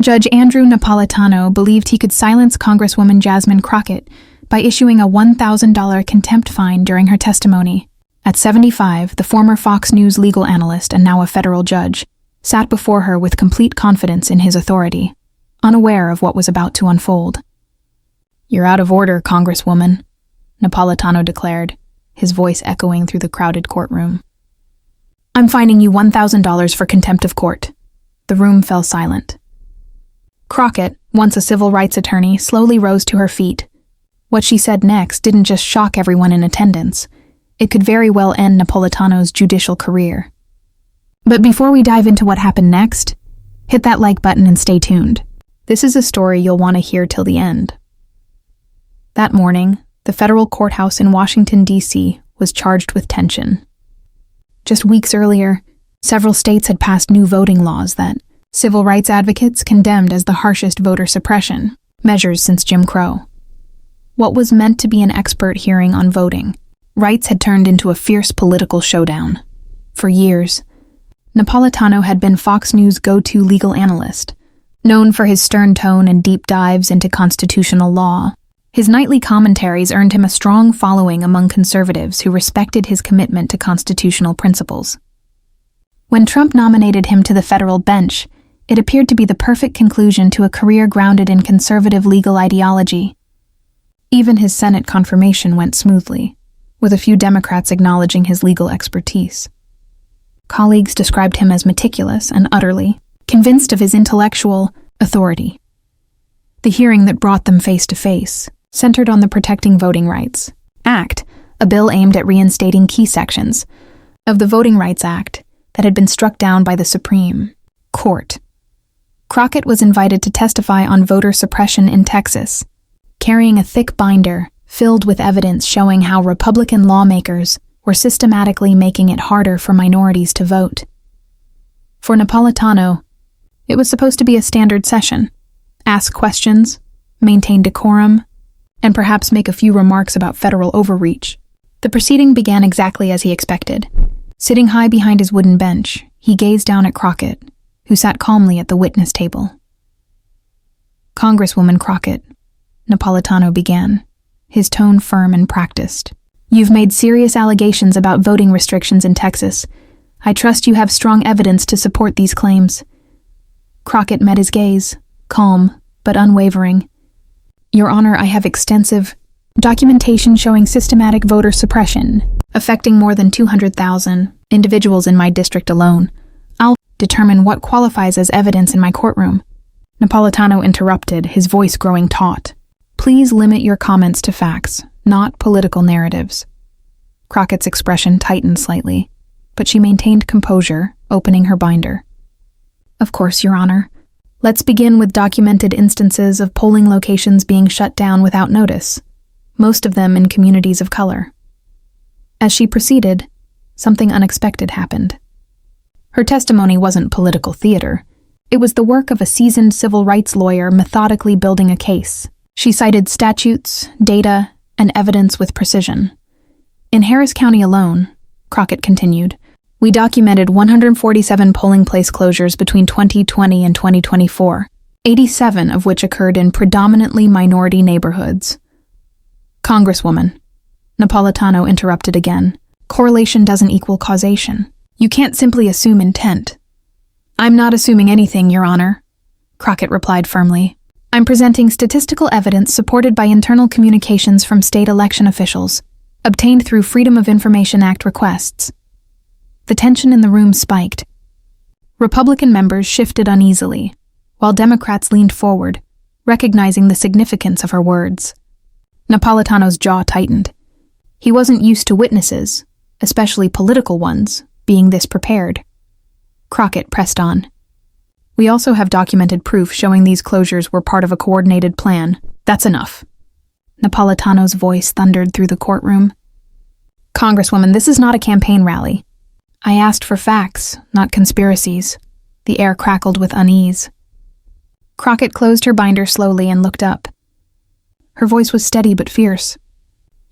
Judge Andrew Napolitano believed he could silence Congresswoman Jasmine Crockett by issuing a $1,000 contempt fine during her testimony. At 75, the former Fox News legal analyst and now a federal judge sat before her with complete confidence in his authority, unaware of what was about to unfold. "You're out of order, Congresswoman," Napolitano declared, his voice echoing through the crowded courtroom. "I'm fining you $1,000 for contempt of court." The room fell silent. Crockett, once a civil rights attorney, slowly rose to her feet. What she said next didn't just shock everyone in attendance. It could very well end Napolitano's judicial career. But before we dive into what happened next, hit that like button and stay tuned. This is a story you'll want to hear till the end. That morning, the federal courthouse in Washington, D.C. was charged with tension. Just weeks earlier, several states had passed new voting laws that civil rights advocates condemned as the harshest voter suppression measures since Jim Crow. What was meant to be an expert hearing on voting rights had turned into a fierce political showdown. For years, Napolitano had been Fox News' go-to legal analyst, known for his stern tone and deep dives into constitutional law. His nightly commentaries earned him a strong following among conservatives who respected his commitment to constitutional principles. When Trump nominated him to the federal bench, it appeared to be the perfect conclusion to a career grounded in conservative legal ideology. Even his Senate confirmation went smoothly, with a few Democrats acknowledging his legal expertise. Colleagues described him as meticulous and utterly convinced of his intellectual authority. The hearing that brought them face to face centered on the Protecting Voting Rights Act, a bill aimed at reinstating key sections of the Voting Rights Act that had been struck down by the Supreme Court. Crockett was invited to testify on voter suppression in Texas, carrying a thick binder filled with evidence showing how Republican lawmakers were systematically making it harder for minorities to vote. For Napolitano, it was supposed to be a standard session: ask questions, maintain decorum, and perhaps make a few remarks about federal overreach. The proceeding began exactly as he expected. Sitting high behind his wooden bench, he gazed down at Crockett, who sat calmly at the witness table. "Congresswoman Crockett," Napolitano began, his tone firm and practiced. "You've made serious allegations about voting restrictions in Texas. I trust you have strong evidence to support these claims." Crockett met his gaze, calm but unwavering. "Your Honor, I have extensive documentation showing systematic voter suppression, affecting more than 200,000 individuals in my district alone. I'll determine what qualifies as evidence in my courtroom." Napolitano interrupted, his voice growing taut. "Please limit your comments to facts, not political narratives." Crockett's expression tightened slightly, but she maintained composure, opening her binder. "Of course, Your Honor. Let's begin with documented instances of polling locations being shut down without notice, most of them in communities of color." As she proceeded, something unexpected happened. Her testimony wasn't political theater. It was the work of a seasoned civil rights lawyer methodically building a case. She cited statutes, data, and evidence with precision. "In Harris County alone," Crockett continued, "we documented 147 polling place closures between 2020 and 2024, 87 of which occurred in predominantly minority neighborhoods." "Congresswoman," Napolitano interrupted again, "correlation doesn't equal causation. You can't simply assume intent." "I'm not assuming anything, Your Honor," Crockett replied firmly. "I'm presenting statistical evidence supported by internal communications from state election officials, obtained through Freedom of Information Act requests." The tension in the room spiked. Republican members shifted uneasily, while Democrats leaned forward, recognizing the significance of her words. Napolitano's jaw tightened. He wasn't used to witnesses, especially political ones, being this prepared. Crockett pressed on. "We also have documented proof showing these closures were part of a coordinated plan. That's enough." Napolitano's voice thundered through the courtroom. "Congresswoman, this is not a campaign rally. I asked for facts, not conspiracies." The air crackled with unease. Crockett closed her binder slowly and looked up. Her voice was steady but fierce.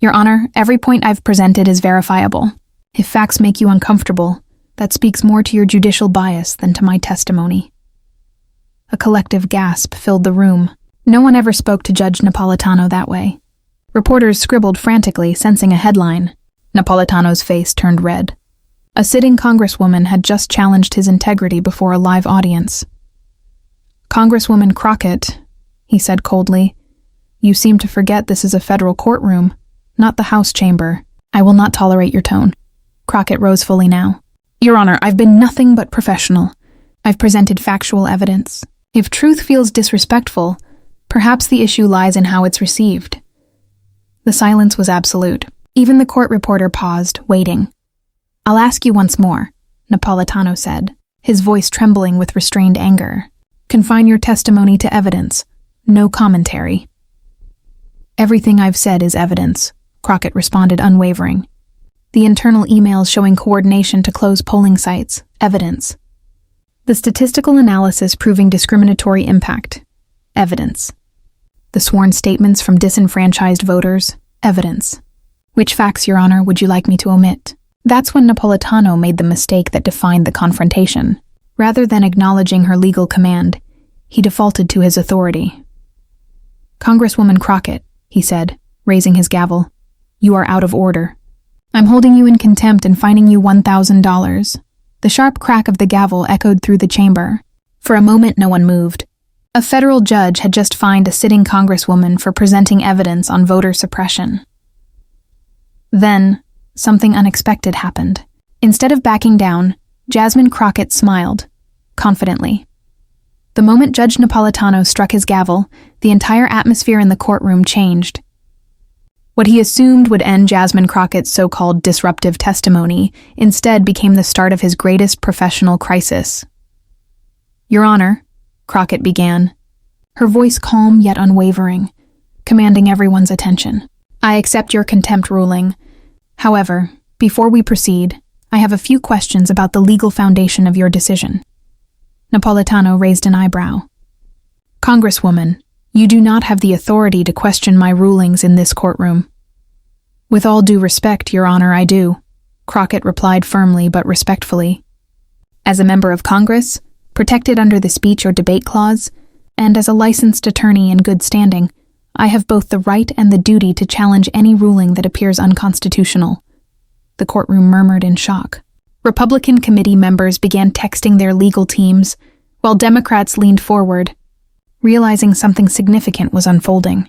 "Your Honor, every point I've presented is verifiable. If facts make you uncomfortable, that speaks more to your judicial bias than to my testimony." A collective gasp filled the room. No one ever spoke to Judge Napolitano that way. Reporters scribbled frantically, sensing a headline. Napolitano's face turned red. A sitting congresswoman had just challenged his integrity before a live audience. "Congresswoman Crockett," he said coldly, "you seem to forget this is a federal courtroom, not the House chamber. I will not tolerate your tone." Crockett rose fully now. "Your Honor, I've been nothing but professional. I've presented factual evidence. If truth feels disrespectful, perhaps the issue lies in how it's received." The silence was absolute. Even the court reporter paused, waiting. "I'll ask you once more," Napolitano said, his voice trembling with restrained anger. "Confine your testimony to evidence. No commentary." "Everything I've said is evidence," Crockett responded, unwavering. "The internal emails showing coordination to close polling sites, evidence. The statistical analysis proving discriminatory impact, evidence. The sworn statements from disenfranchised voters, evidence. Which facts, Your Honor, would you like me to omit?" That's when Napolitano made the mistake that defined the confrontation. Rather than acknowledging her legal command, he defaulted to his authority. "Congresswoman Crockett," he said, raising his gavel, "you are out of order. I'm holding you in contempt and fining you $1,000. The sharp crack of the gavel echoed through the chamber. For a moment, no one moved. A federal judge had just fined a sitting congresswoman for presenting evidence on voter suppression. Then, something unexpected happened. Instead of backing down, Jasmine Crockett smiled, confidently. The moment Judge Napolitano struck his gavel, the entire atmosphere in the courtroom changed. What he assumed would end Jasmine Crockett's so-called disruptive testimony instead became the start of his greatest professional crisis. "Your Honor," Crockett began, her voice calm yet unwavering, commanding everyone's attention. "I accept your contempt ruling. However, before we proceed, I have a few questions about the legal foundation of your decision." Napolitano raised an eyebrow. "Congresswoman, you do not have the authority to question my rulings in this courtroom." "With all due respect, Your Honor, I do," Crockett replied firmly but respectfully. "As a member of Congress, protected under the speech or debate clause, and as a licensed attorney in good standing, I have both the right and the duty to challenge any ruling that appears unconstitutional." The courtroom murmured in shock. Republican committee members began texting their legal teams, while Democrats leaned forward, realizing something significant was unfolding.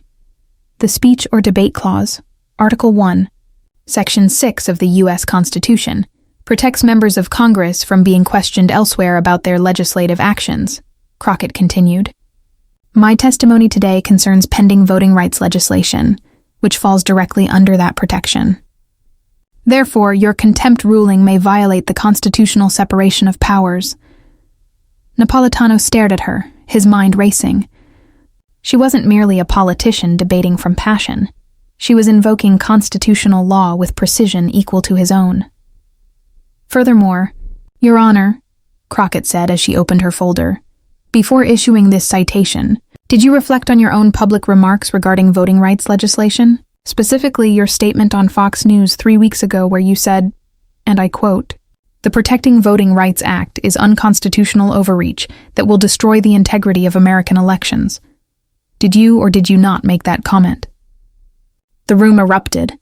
The Speech or Debate Clause, Article 1, Section 6 of the U.S. Constitution, protects members of Congress from being questioned elsewhere about their legislative actions, Crockett continued. "My testimony today concerns pending voting rights legislation, which falls directly under that protection. Therefore, your contempt ruling may violate the constitutional separation of powers." Napolitano stared at her, his mind racing. She wasn't merely a politician debating from passion. She was invoking constitutional law with precision equal to his own. "Furthermore, Your Honor," Crockett said as she opened her folder, "before issuing this citation, did you reflect on your own public remarks regarding voting rights legislation? Specifically, your statement on Fox News 3 weeks ago where you said, and I quote, 'The Protecting Voting Rights Act is unconstitutional overreach that will destroy the integrity of American elections.' Did you or did you not make that comment?" The room erupted.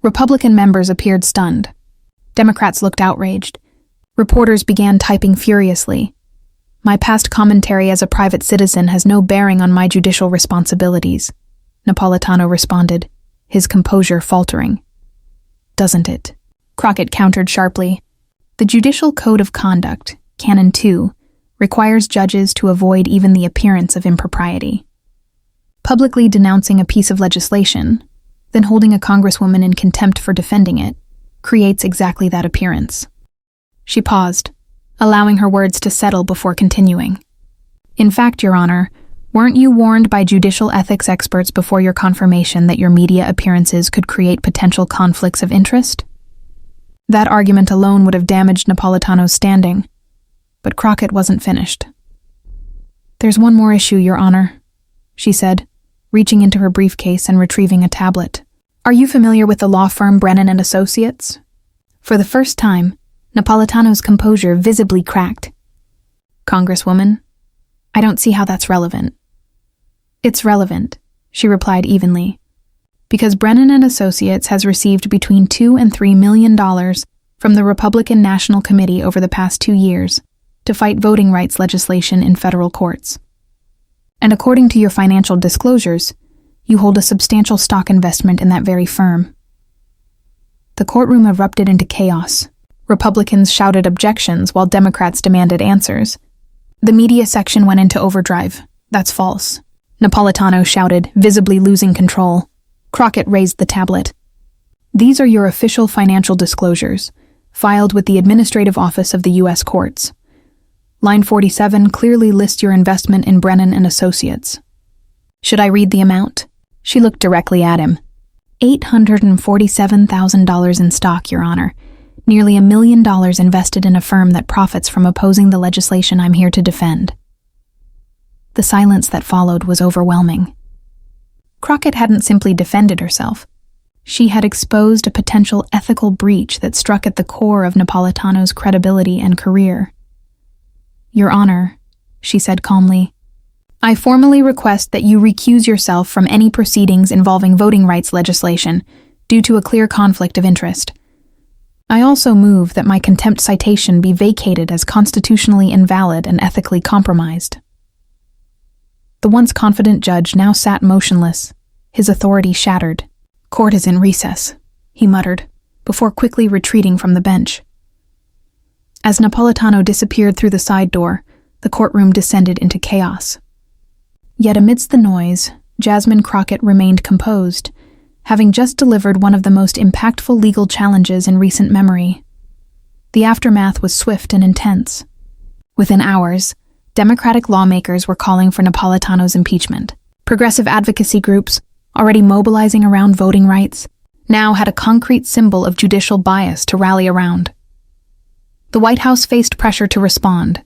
Republican members appeared stunned. Democrats looked outraged. Reporters began typing furiously. "My past commentary as a private citizen has no bearing on my judicial responsibilities," Napolitano responded, his composure faltering. "Doesn't it?" Crockett countered sharply. "The Judicial Code of Conduct, Canon 2, requires judges to avoid even the appearance of impropriety. Publicly denouncing a piece of legislation, then holding a congresswoman in contempt for defending it, creates exactly that appearance." She paused, allowing her words to settle before continuing. "In fact, Your Honor, weren't you warned by judicial ethics experts before your confirmation that your media appearances could create potential conflicts of interest?" That argument alone would have damaged Napolitano's standing, but Crockett wasn't finished. "There's one more issue, Your Honor," she said, reaching into her briefcase and retrieving a tablet. "Are you familiar with the law firm Brennan and Associates?" For the first time, Napolitano's composure visibly cracked. "Congresswoman, I don't see how that's relevant. It's relevant, she replied evenly, because Brennan and Associates has received between $2 and $3 million from the Republican National Committee over the past 2 years to fight voting rights legislation in federal courts. And according to your financial disclosures, you hold a substantial stock investment in that very firm. The courtroom erupted into chaos. Republicans shouted objections while Democrats demanded answers. The media section went into overdrive. That's false. Napolitano shouted, visibly losing control. Crockett raised the tablet. These are your official financial disclosures, filed with the Administrative Office of the U.S. Courts. Line 47 clearly lists your investment in Brennan and Associates. Should I read the amount? She looked directly at him. $847,000 in stock, Your Honor. Nearly $1 million invested in a firm that profits from opposing the legislation I'm here to defend. The silence that followed was overwhelming. Crockett hadn't simply defended herself. She had exposed a potential ethical breach that struck at the core of Napolitano's credibility and career. Your Honor, she said calmly, I formally request that you recuse yourself from any proceedings involving voting rights legislation due to a clear conflict of interest. I also move that my contempt citation be vacated as constitutionally invalid and ethically compromised. The once confident judge now sat motionless, his authority shattered. Court is in recess, he muttered, before quickly retreating from the bench. As Napolitano disappeared through the side door, the courtroom descended into chaos. Yet amidst the noise, Jasmine Crockett remained composed, having just delivered one of the most impactful legal challenges in recent memory. The aftermath was swift and intense. Within hours, Democratic lawmakers were calling for Napolitano's impeachment. Progressive advocacy groups, already mobilizing around voting rights, now had a concrete symbol of judicial bias to rally around. The White House faced pressure to respond,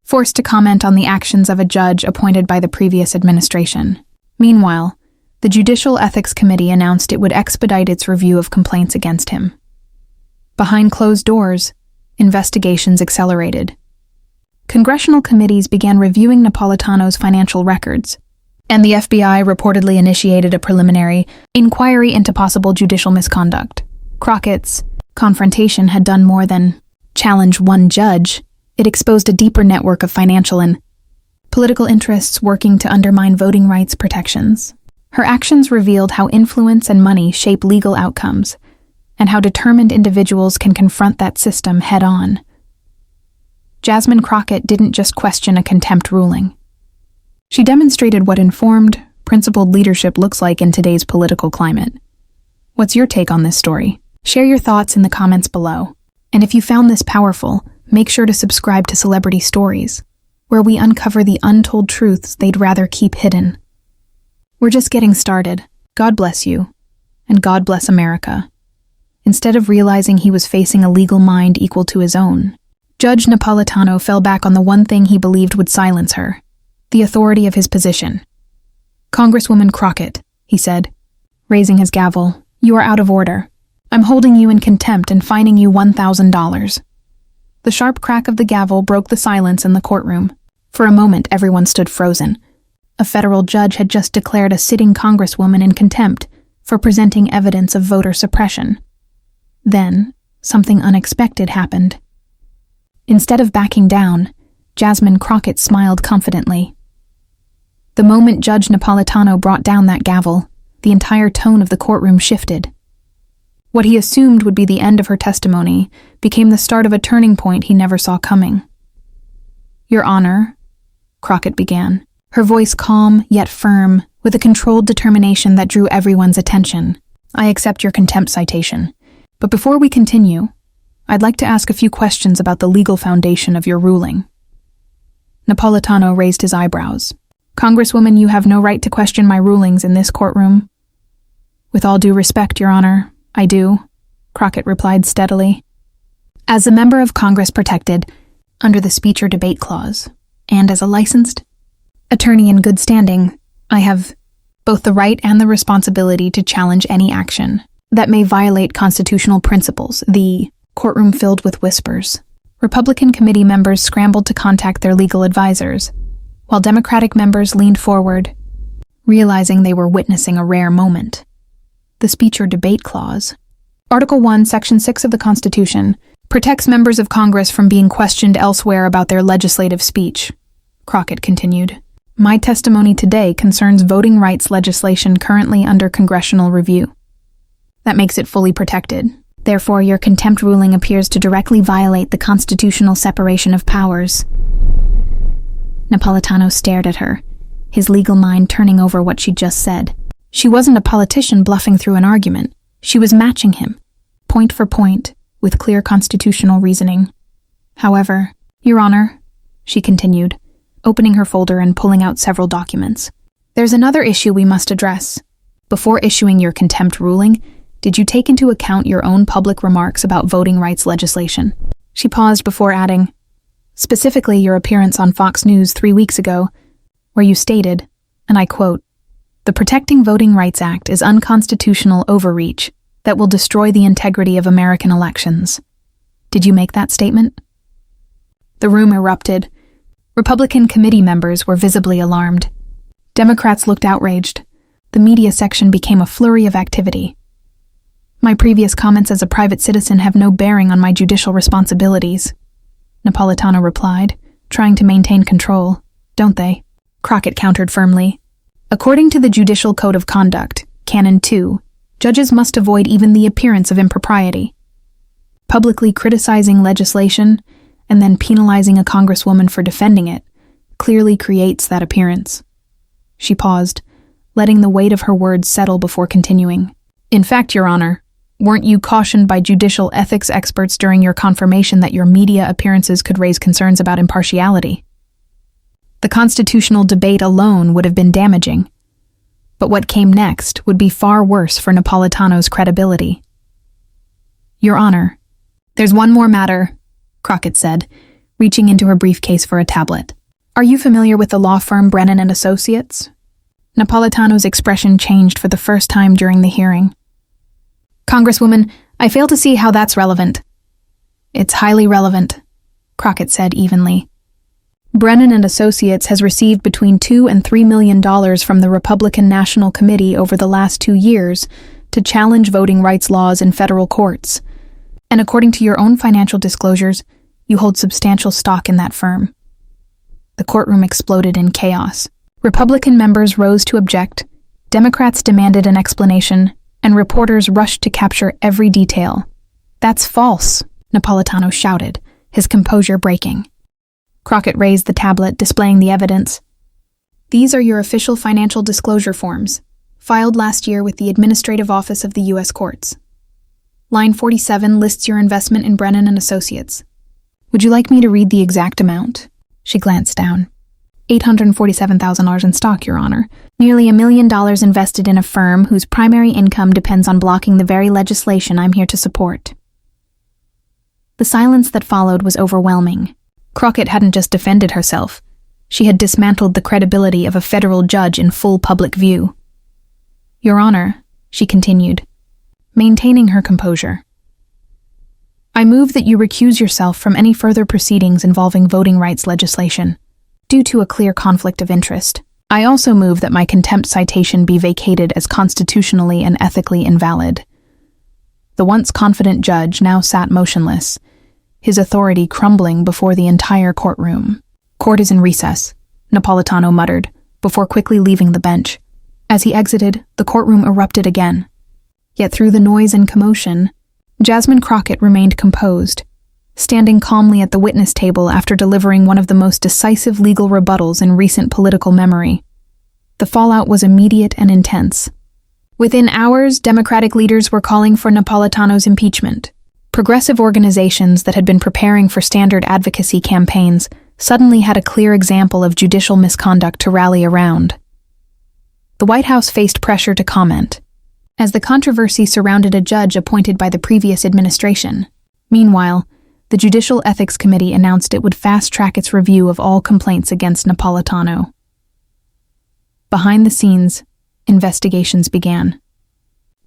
forced to comment on the actions of a judge appointed by the previous administration. Meanwhile, the Judicial Ethics Committee announced it would expedite its review of complaints against him. Behind closed doors, investigations accelerated. Congressional committees began reviewing Napolitano's financial records, and the FBI reportedly initiated a preliminary inquiry into possible judicial misconduct. Crockett's confrontation had done more than challenge one judge. It exposed a deeper network of financial and political interests working to undermine voting rights protections. Her actions revealed how influence and money shape legal outcomes, and how determined individuals can confront that system head-on. Jasmine Crockett didn't just question a contempt ruling. She demonstrated what informed, principled leadership looks like in today's political climate. What's your take on this story? Share your thoughts in the comments below. And if you found this powerful, make sure to subscribe to Celebrity Stories, where we uncover the untold truths they'd rather keep hidden. We're just getting started. God bless you, and God bless America. Instead of realizing he was facing a legal mind equal to his own, Judge Napolitano fell back on the one thing he believed would silence her: the authority of his position. Congresswoman Crockett, he said, raising his gavel, you are out of order. I'm holding you in contempt and fining you $1,000. The sharp crack of the gavel broke the silence in the courtroom. For a moment, everyone stood frozen. A federal judge had just declared a sitting congresswoman in contempt for presenting evidence of voter suppression. Then, something unexpected happened. Instead of backing down, Jasmine Crockett smiled confidently. The moment Judge Napolitano brought down that gavel, the entire tone of the courtroom shifted. What he assumed would be the end of her testimony became the start of a turning point he never saw coming. Your Honor, Crockett began, her voice calm yet firm, with a controlled determination that drew everyone's attention. I accept your contempt citation. But before we continue, I'd like to ask a few questions about the legal foundation of your ruling. Napolitano raised his eyebrows. Congresswoman, you have no right to question my rulings in this courtroom. With all due respect, Your Honor, I do, Crockett replied steadily. As a member of Congress protected under the speech or debate clause, and as a licensed attorney in good standing, I have both the right and the responsibility to challenge any action that may violate constitutional principles. The courtroom filled with whispers. Republican committee members scrambled to contact their legal advisors, while Democratic members leaned forward, realizing they were witnessing a rare moment. The Speech or Debate Clause. Article 1, Section 6 of the Constitution protects members of Congress from being questioned elsewhere about their legislative speech. Crockett continued, "My testimony today concerns voting rights legislation currently under congressional review. That makes it fully protected. Therefore, your contempt ruling appears to directly violate the constitutional separation of powers." Napolitano stared at her, his legal mind turning over what she just said. She wasn't a politician bluffing through an argument. She was matching him, point for point, with clear constitutional reasoning. "However, Your Honor," she continued, opening her folder and pulling out several documents, "there's another issue we must address. Before issuing your contempt ruling, did you take into account your own public remarks about voting rights legislation?" She paused before adding, "Specifically your appearance on Fox News 3 weeks ago, where you stated, and I quote, 'The Protecting Voting Rights Act is unconstitutional overreach that will destroy the integrity of American elections.' Did you make that statement?" The room erupted. Republican committee members were visibly alarmed. Democrats looked outraged. The media section became a flurry of activity. "My previous comments as a private citizen have no bearing on my judicial responsibilities," Napolitano replied, trying to maintain control. "Don't they?" Crockett countered firmly. "According to the Judicial Code of Conduct, Canon 2, judges must avoid even the appearance of impropriety. Publicly criticizing legislation and then penalizing a congresswoman for defending it clearly creates that appearance." She paused, letting the weight of her words settle before continuing. "In fact, Your Honor, weren't you cautioned by judicial ethics experts during your confirmation that your media appearances could raise concerns about impartiality? The constitutional debate alone would have been damaging, but what came next would be far worse for Napolitano's credibility." "Your Honor, there's one more matter," Crockett said, reaching into her briefcase for a tablet. "Are you familiar with the law firm Brennan and Associates?" Napolitano's expression changed for the first time during the hearing. "Congresswoman, I fail to see how that's relevant." "It's highly relevant," Crockett said evenly. "Brennan and Associates has received between $2 and $3 million from the Republican National Committee over the last 2 years to challenge voting rights laws in federal courts. And according to your own financial disclosures, you hold substantial stock in that firm." The courtroom exploded in chaos. Republican members rose to object, Democrats demanded an explanation, and reporters rushed to capture every detail. "That's false," Napolitano shouted, his composure breaking. Crockett raised the tablet, displaying the evidence. "These are your official financial disclosure forms, filed last year with the Administrative Office of the U.S. Courts. Line 47 lists your investment in Brennan and Associates. Would you like me to read the exact amount?" She glanced down. $847,000 in stock, Your Honor. Nearly $1 million invested in a firm whose primary income depends on blocking the very legislation I'm here to support." The silence that followed was overwhelming. Crockett hadn't just defended herself. She had dismantled the credibility of a federal judge in full public view. "Your Honor," she continued, maintaining her composure, "I move that you recuse yourself from any further proceedings involving voting rights legislation, due to a clear conflict of interest. I also move that my contempt citation be vacated as constitutionally and ethically invalid." The once confident judge now sat motionless, his authority crumbling before the entire courtroom. "Court is in recess," Napolitano muttered, before quickly leaving the bench. As he exited, the courtroom erupted again. Yet through the noise and commotion, Jasmine Crockett remained composed, standing calmly at the witness table after delivering one of the most decisive legal rebuttals in recent political memory. The fallout was immediate and intense. Within hours, Democratic leaders were calling for Napolitano's impeachment. Progressive organizations that had been preparing for standard advocacy campaigns suddenly had a clear example of judicial misconduct to rally around. The White House faced pressure to comment, as the controversy surrounded a judge appointed by the previous administration. Meanwhile, the Judicial Ethics Committee announced it would fast-track its review of all complaints against Napolitano. Behind the scenes, investigations began.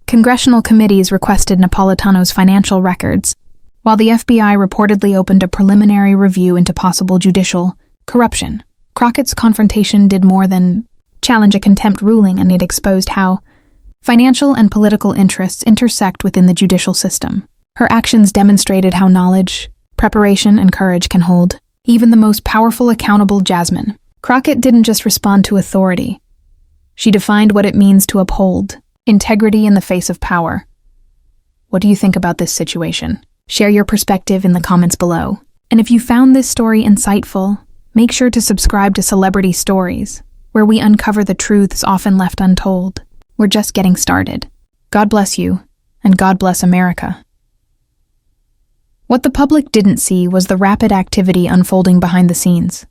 Congressional committees requested Napolitano's financial records, while the FBI reportedly opened a preliminary review into possible judicial corruption. Crockett's confrontation did more than challenge a contempt ruling, and it exposed how financial and political interests intersect within the judicial system. Her actions demonstrated how knowledge, preparation, and courage can hold even the most powerful accountable. Jasmine Crockett didn't just respond to authority. She defined what it means to uphold integrity in the face of power. What do you think about this situation? Share your perspective in the comments below. And if you found this story insightful, make sure to subscribe to Celebrity Stories, where we uncover the truths often left untold. We're just getting started. God bless you, and God bless America. What the public didn't see was the rapid activity unfolding behind the scenes.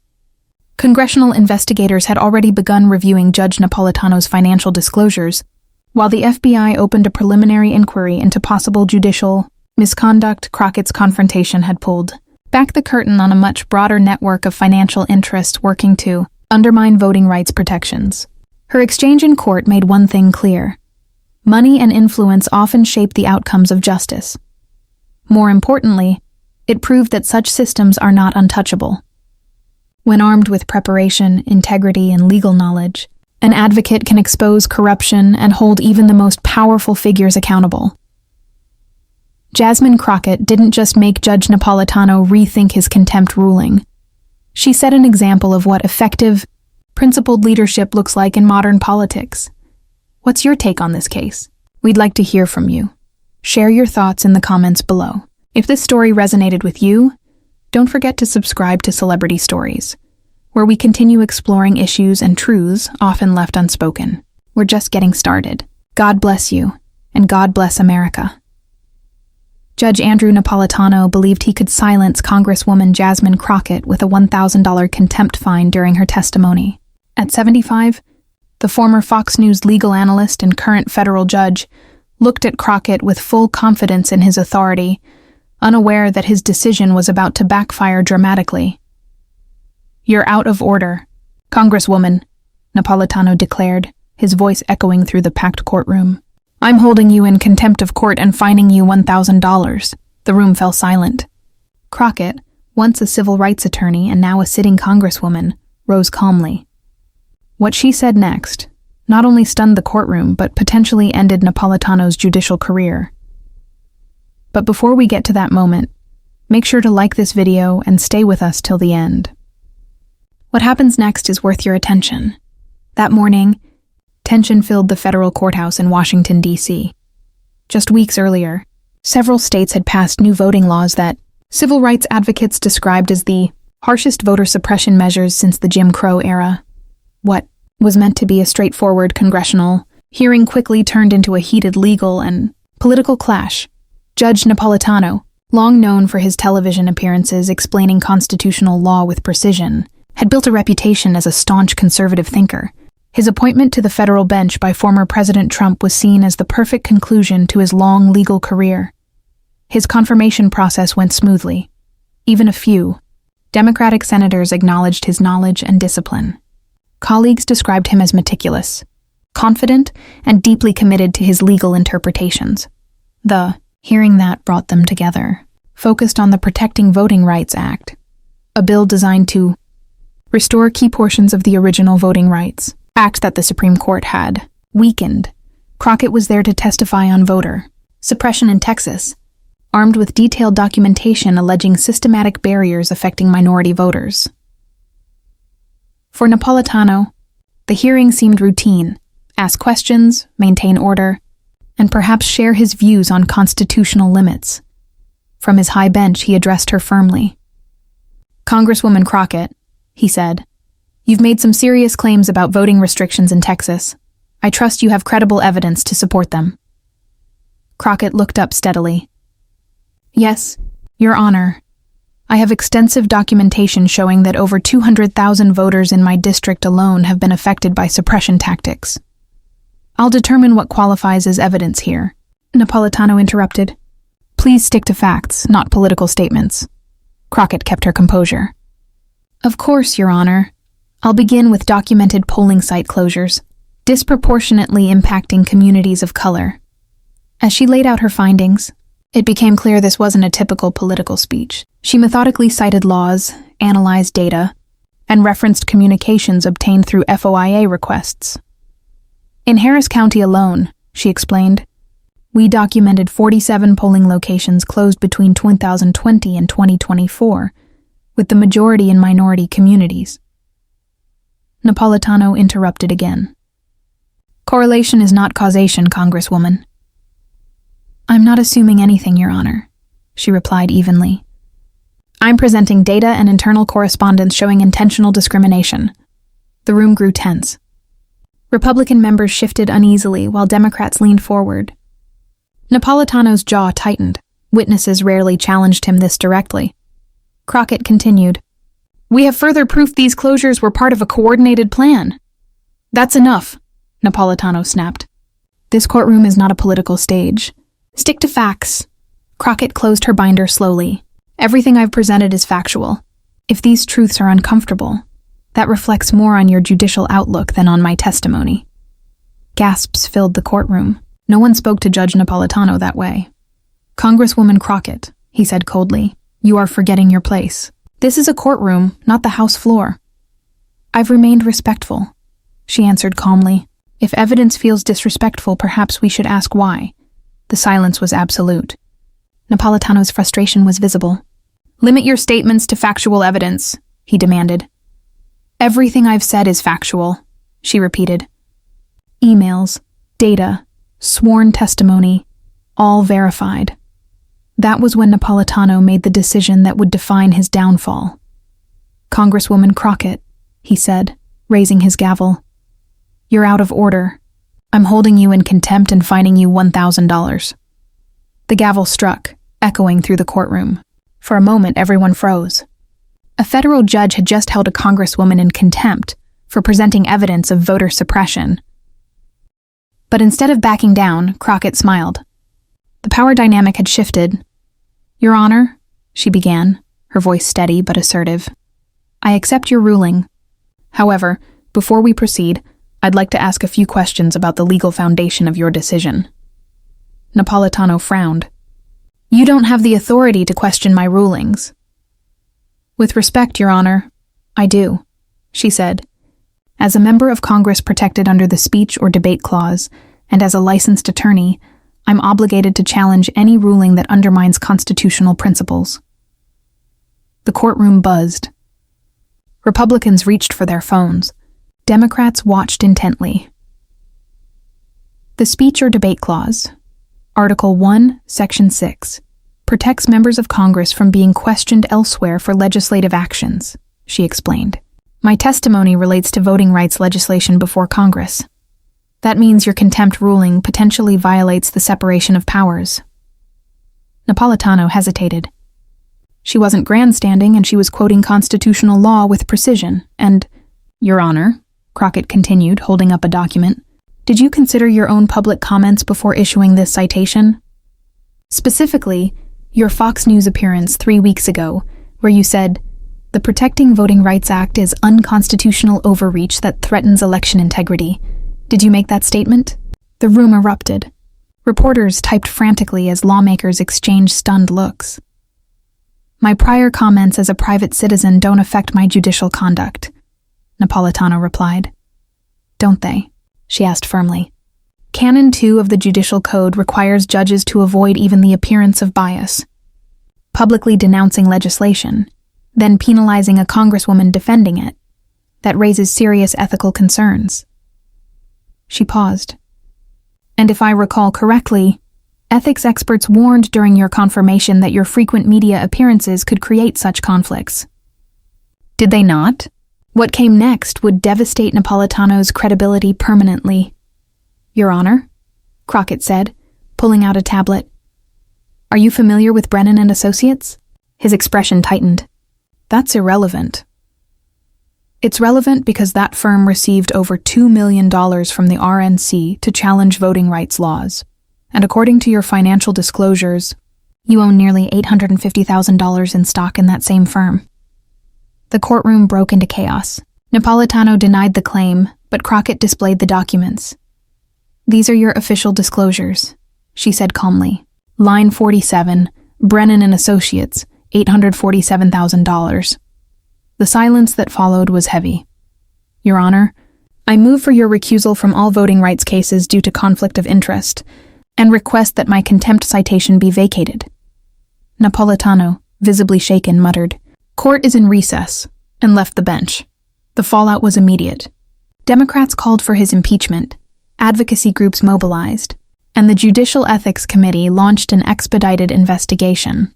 Congressional investigators had already begun reviewing Judge Napolitano's financial disclosures, while the FBI opened a preliminary inquiry into possible judicial misconduct. Crockett's confrontation had pulled back the curtain on a much broader network of financial interests working to undermine voting rights protections. Her exchange in court made one thing clear: money and influence often shape the outcomes of justice. More importantly, it proved that such systems are not untouchable. When armed with preparation, integrity, and legal knowledge, an advocate can expose corruption and hold even the most powerful figures accountable. Jasmine Crockett didn't just make Judge Napolitano rethink his contempt ruling. She set an example of what effective, principled leadership looks like in modern politics. What's your take on this case? We'd like to hear from you. Share your thoughts in the comments below. If this story resonated with you, don't forget to subscribe to Celebrity Stories, where we continue exploring issues and truths often left unspoken. We're just getting started. God bless you, and God bless America. Judge Andrew Napolitano believed he could silence Congresswoman Jasmine Crockett with a $1,000 contempt fine during her testimony. At 75, the former Fox News legal analyst and current federal judge looked at Crockett with full confidence in his authority, unaware that his decision was about to backfire dramatically. "You're out of order, Congresswoman," Napolitano declared, his voice echoing through the packed courtroom. "I'm holding you in contempt of court and fining you $1,000. The room fell silent. Crockett, once a civil rights attorney and now a sitting congresswoman, rose calmly. What she said next not only stunned the courtroom, but potentially ended Napolitano's judicial career. But before we get to that moment, make sure to like this video and stay with us till the end. What happens next is worth your attention. That morning, tension filled the federal courthouse in Washington, D.C. Just weeks earlier, several states had passed new voting laws that civil rights advocates described as the harshest voter suppression measures since the Jim Crow era. What was meant to be a straightforward congressional hearing quickly turned into a heated legal and political clash. Judge Napolitano, long known for his television appearances explaining constitutional law with precision, had built a reputation as a staunch conservative thinker. His appointment to the federal bench by former President Trump was seen as the perfect conclusion to his long legal career. His confirmation process went smoothly. Even a few Democratic senators acknowledged his knowledge and discipline. Colleagues described him as meticulous, confident, and deeply committed to his legal interpretations. The hearing that brought them together focused on the Protecting Voting Rights Act, a bill designed to restore key portions of the original Voting Rights Act that the Supreme Court had weakened. Crockett was there to testify on voter suppression in Texas, armed with detailed documentation alleging systematic barriers affecting minority voters. For Napolitano, the hearing seemed routine: ask questions, maintain order, and perhaps share his views on constitutional limits. From his high bench, he addressed her firmly. "Congresswoman Crockett," he said, "you've made some serious claims about voting restrictions in Texas. I trust you have credible evidence to support them." Crockett looked up steadily. "Yes, Your Honor. I have extensive documentation showing that over 200,000 voters in my district alone have been affected by suppression tactics." "I'll determine what qualifies as evidence here," Napolitano interrupted. "Please stick to facts, not political statements." Crockett kept her composure. "Of course, Your Honor. I'll begin with documented polling site closures, disproportionately impacting communities of color." As she laid out her findings, it became clear this wasn't a typical political speech. She methodically cited laws, analyzed data, and referenced communications obtained through FOIA requests. In Harris County alone, she explained, we documented 47 polling locations closed between 2020 and 2024, with the majority in minority communities. Napolitano interrupted again. Correlation is not causation, Congresswoman. I'm not assuming anything, Your Honor, she replied evenly. I'm presenting data and internal correspondence showing intentional discrimination. The room grew tense. Republican members shifted uneasily while Democrats leaned forward. Napolitano's jaw tightened. Witnesses rarely challenged him this directly. Crockett continued, we have further proof these closures were part of a coordinated plan. That's enough, Napolitano snapped. This courtroom is not a political stage. Stick to facts. Crockett closed her binder slowly. Everything I've presented is factual. If these truths are uncomfortable, that reflects more on your judicial outlook than on my testimony. Gasps filled the courtroom. No one spoke to Judge Napolitano that way. Congresswoman Crockett, he said coldly, you are forgetting your place. This is a courtroom, not the House floor. I've remained respectful, she answered calmly. If evidence feels disrespectful, perhaps we should ask why. The silence was absolute. Napolitano's frustration was visible. Limit your statements to factual evidence, he demanded. Everything I've said is factual, she repeated. Emails, data, sworn testimony, all verified. That was when Napolitano made the decision that would define his downfall. Congresswoman Crockett, he said, raising his gavel. You're out of order. I'm holding you in contempt and fining you $1,000. The gavel struck, echoing through the courtroom. For a moment, everyone froze. A federal judge had just held a congresswoman in contempt for presenting evidence of voter suppression. But instead of backing down, Crockett smiled. The power dynamic had shifted. Your Honor, she began, her voice steady but assertive. I accept your ruling. However, before we proceed, I'd like to ask a few questions about the legal foundation of your decision. Napolitano frowned. You don't have the authority to question my rulings. With respect, Your Honor, I do, she said. As a member of Congress protected under the speech or debate clause, and as a licensed attorney, I'm obligated to challenge any ruling that undermines constitutional principles. The courtroom buzzed. Republicans reached for their phones. Democrats watched intently. The speech or debate clause, Article 1, Section 6, protects members of Congress from being questioned elsewhere for legislative actions, she explained. My testimony relates to voting rights legislation before Congress. That means your contempt ruling potentially violates the separation of powers. Napolitano hesitated. She wasn't grandstanding and she was quoting constitutional law with precision, and, Your Honor, Crockett continued, holding up a document, did you consider your own public comments before issuing this citation? Specifically, your Fox News appearance 3 weeks ago, where you said, the Protecting Voting Rights Act is unconstitutional overreach that threatens election integrity. Did you make that statement? The room erupted. Reporters typed frantically as lawmakers exchanged stunned looks. My prior comments as a private citizen don't affect my judicial conduct, Napolitano replied. Don't they? She asked firmly. Canon 2 of the Judicial Code requires judges to avoid even the appearance of bias. Publicly denouncing legislation, then penalizing a congresswoman defending it, that raises serious ethical concerns. She paused. And if I recall correctly, ethics experts warned during your confirmation that your frequent media appearances could create such conflicts. Did they not? What came next would devastate Napolitano's credibility permanently. Your Honor, Crockett said, pulling out a tablet. Are you familiar with Brennan and Associates? His expression tightened. That's irrelevant. It's relevant because that firm received over $2 million from the RNC to challenge voting rights laws. And according to your financial disclosures, you own nearly $850,000 in stock in that same firm. The courtroom broke into chaos. Napolitano denied the claim, but Crockett displayed the documents. These are your official disclosures, she said calmly. Line 47, Brennan and Associates, $847,000. The silence that followed was heavy. Your Honor, I move for your recusal from all voting rights cases due to conflict of interest, and request that my contempt citation be vacated. Napolitano, visibly shaken, muttered, "Court is in recess," and left the bench. The fallout was immediate. Democrats called for his impeachment, advocacy groups mobilized, and the Judicial Ethics Committee launched an expedited investigation.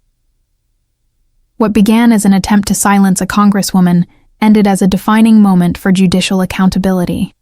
What began as an attempt to silence a congresswoman ended as a defining moment for judicial accountability.